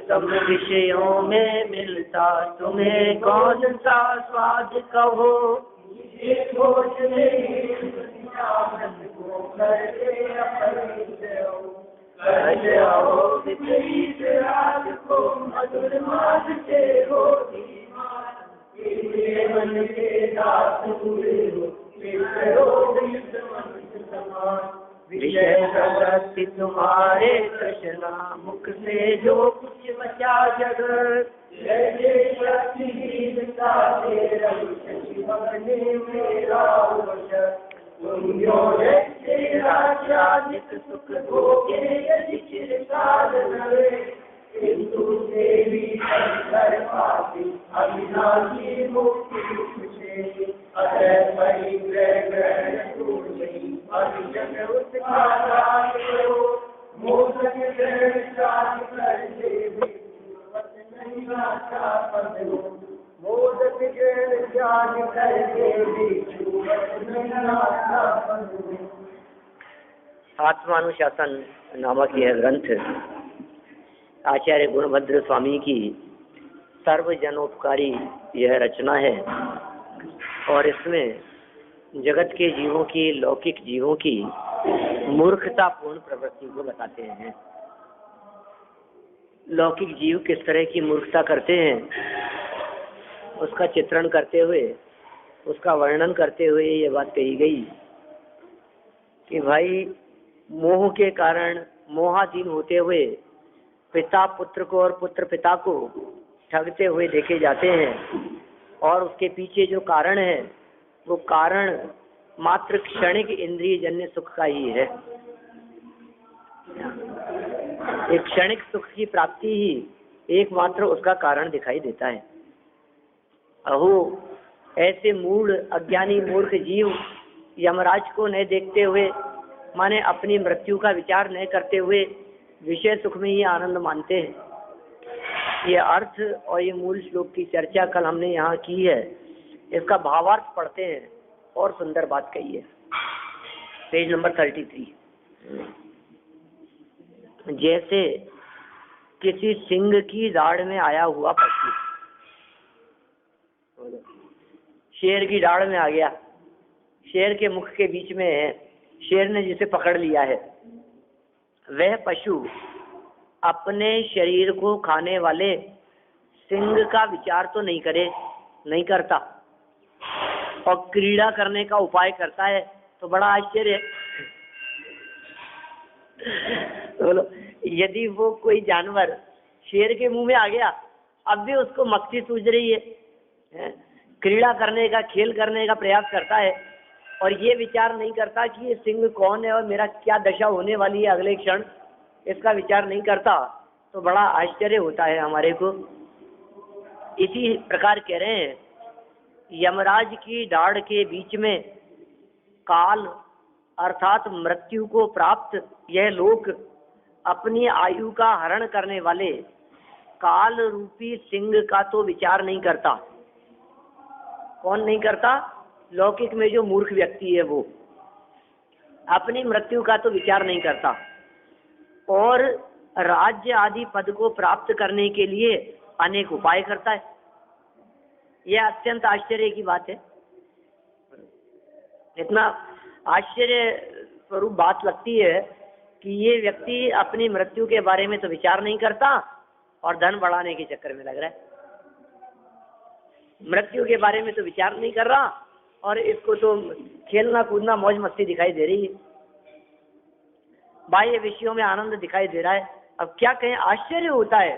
सब विषयों में मिलता तुम्हें कौन सा स्वाद कहो, विपरीत राग को मधुर मानते हो, मन के दास हुए हो, विषय प्रवृत्ति तुम्हारे कृष्णा, मुख से जो कुछ बचा जगत, तुम जो नित सुख भोगे किंतु देवी कर पाती अविनाशी मुक्ति से, अतः परिग्रह ग्रहण दूर नहीं अभिजन उत्साह मोदक ग्रहण चाह कर देवी नहीं नाचा पद हो, मोदक ग्रहण चाह कर देवी नहीं नाचा पद हो। आत्मानुशासन नामक यह ग्रंथ आचार्य गुणभद्र स्वामी की सर्वजनोपकारी यह रचना है और इसमें जगत के जीवों की, लौकिक जीवों की मूर्खतापूर्ण प्रवृत्ति को बताते हैं। लौकिक जीव किस तरह की मूर्खता करते हैं उसका चित्रण करते हुए, उसका वर्णन करते हुए ये बात कही गई कि भाई मोह के कारण मोहाधीन होते हुए पिता पुत्र को और पुत्र पिता को ठगते हुए देखे जाते हैं और उसके पीछे जो कारण है वो कारण मात्र क्षणिक इंद्रिय जन्य सुख का ही है। एक क्षणिक सुख की प्राप्ति ही एकमात्र उसका कारण दिखाई देता है। अहो ऐसे मूढ़ अज्ञानी मूर्ख जीव यमराज को न देखते हुए, माने अपनी मृत्यु का विचार न करते हुए विषय सुख में ही आनंद मानते हैं। ये अर्थ और ये मूल श्लोक की चर्चा कल हमने यहाँ की है, इसका भावार्थ पढ़ते हैं और सुंदर बात कही है। Page number 33। जैसे किसी सिंह की दाढ़ में आया हुआ पक्षी शेर की दाढ़ में आ गया, शेर के मुख के बीच में है, शेर ने जिसे पकड़ लिया है, वह पशु अपने शरीर को खाने वाले सिंह का विचार तो नहीं करता और क्रीड़ा करने का उपाय करता है, तो बड़ा आश्चर्य है। बोलो, यदि वो कोई जानवर शेर के मुंह में आ गया, अब भी उसको मस्ती सूझ रही है, क्रीड़ा करने का, खेल करने का प्रयास करता है और ये विचार नहीं करता कि ये सिंह कौन है और मेरा क्या दशा होने वाली है अगले क्षण, इसका विचार नहीं करता, तो बड़ा आश्चर्य होता है हमारे को। इसी प्रकार कह रहे हैं, यमराज की दाढ़ के बीच में काल अर्थात मृत्यु को प्राप्त यह लोक अपनी आयु का हरण करने वाले काल रूपी सिंह का तो विचार नहीं करता। कौन नहीं करता? लौकिक में जो मूर्ख व्यक्ति है वो अपनी मृत्यु का तो विचार नहीं करता और राज्य आदि पद को प्राप्त करने के लिए अनेक उपाय करता है। यह अत्यंत आश्चर्य की बात है। इतना आश्चर्य स्वरूप बात लगती है कि ये व्यक्ति अपनी मृत्यु के बारे में तो विचार नहीं करता और धन बढ़ाने के चक्कर में लग रहा है। मृत्यु के बारे में तो विचार नहीं कर रहा और इसको तो खेलना कूदना मौज मस्ती दिखाई दे रही है, बाह्य विषयों में आनंद दिखाई दे रहा है। अब क्या कहें, आश्चर्य होता है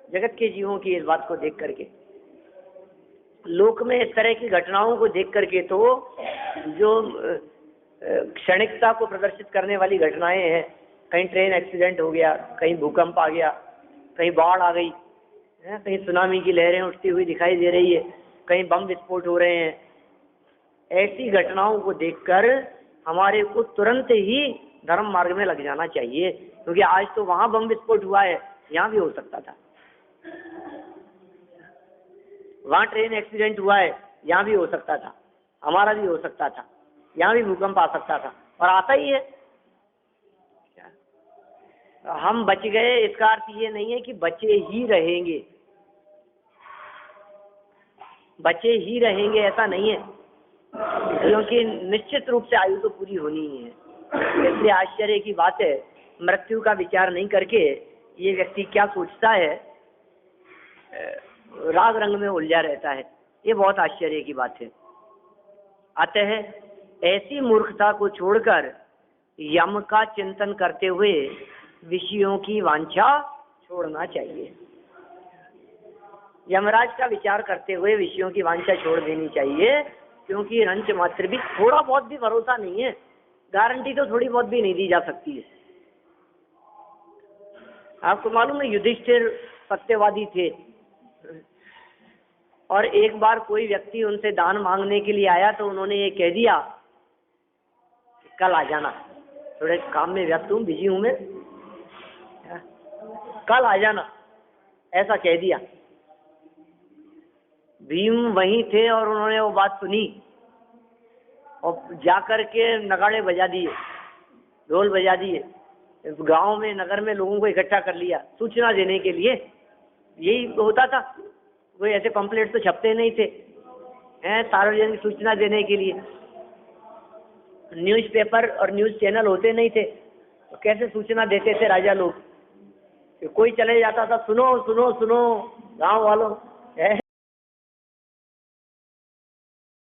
जगत के जीवों की इस बात को देख करके। लोक में इस तरह की घटनाओं को देख करके तो जो क्षणिकता को प्रदर्शित करने वाली घटनाएं हैं, कहीं ट्रेन एक्सीडेंट हो गया, कहीं भूकंप आ गया, कहीं बाढ़ आ गई, कहीं सुनामी की लहरें उठती हुई दिखाई दे रही है, कहीं बम विस्फोट हो रहे हैं, ऐसी घटनाओं को देखकर हमारे को तुरंत ही धर्म मार्ग में लग जाना चाहिए, क्योंकि आज तो वहां बम विस्फोट हुआ है, यहाँ भी हो सकता था। वहाँ ट्रेन एक्सीडेंट हुआ है, यहाँ भी हो सकता था, हमारा भी हो सकता था, यहाँ भी भूकंप आ सकता था, और आता ही है। हम बच गए इसका अर्थ ये नहीं है कि बचे ही रहेंगे, बचे ही रहेंगे ऐसा नहीं है, क्योंकि निश्चित रूप से आयु तो पूरी होनी ही है। इसलिए आश्चर्य की बात है, मृत्यु का विचार नहीं करके ये व्यक्ति क्या सोचता है, राग रंग में उलझा रहता है। ये बहुत आश्चर्य की बात है। अतः ऐसी मूर्खता को छोड़कर यम का चिंतन करते हुए विषयों की वांछा छोड़ना चाहिए। यमराज का विचार करते हुए विषयों की वांछा छोड़ देनी चाहिए, क्योंकि रंच मात्र भी, थोड़ा बहुत भी भरोसा नहीं है, गारंटी तो थोड़ी बहुत भी नहीं दी जा सकती है। आपको मालूम है युधिष्ठिर सत्यवादी थे, और एक बार कोई व्यक्ति उनसे दान मांगने के लिए आया तो उन्होंने ये कह दिया कल आ जाना, थोड़े काम में व्यस्त हूँ, बिजी हूँ मैं, कल आ जाना, ऐसा कह दिया। भीम वहीं थे और उन्होंने वो बात सुनी और जाकर के नगाड़े बजा दिए, ढोल बजा दिए, गांव में नगर में लोगों को इकट्ठा कर लिया सूचना देने के लिए। यही होता था, कोई ऐसे पंपलेट तो छपते नहीं थे, सार्वजनिक सूचना देने के लिए न्यूज़पेपर और न्यूज़ चैनल होते नहीं थे, तो कैसे सूचना देते थे राजा लोग। कोई चले जाता था, सुनो सुनो सुनो गांव वालों,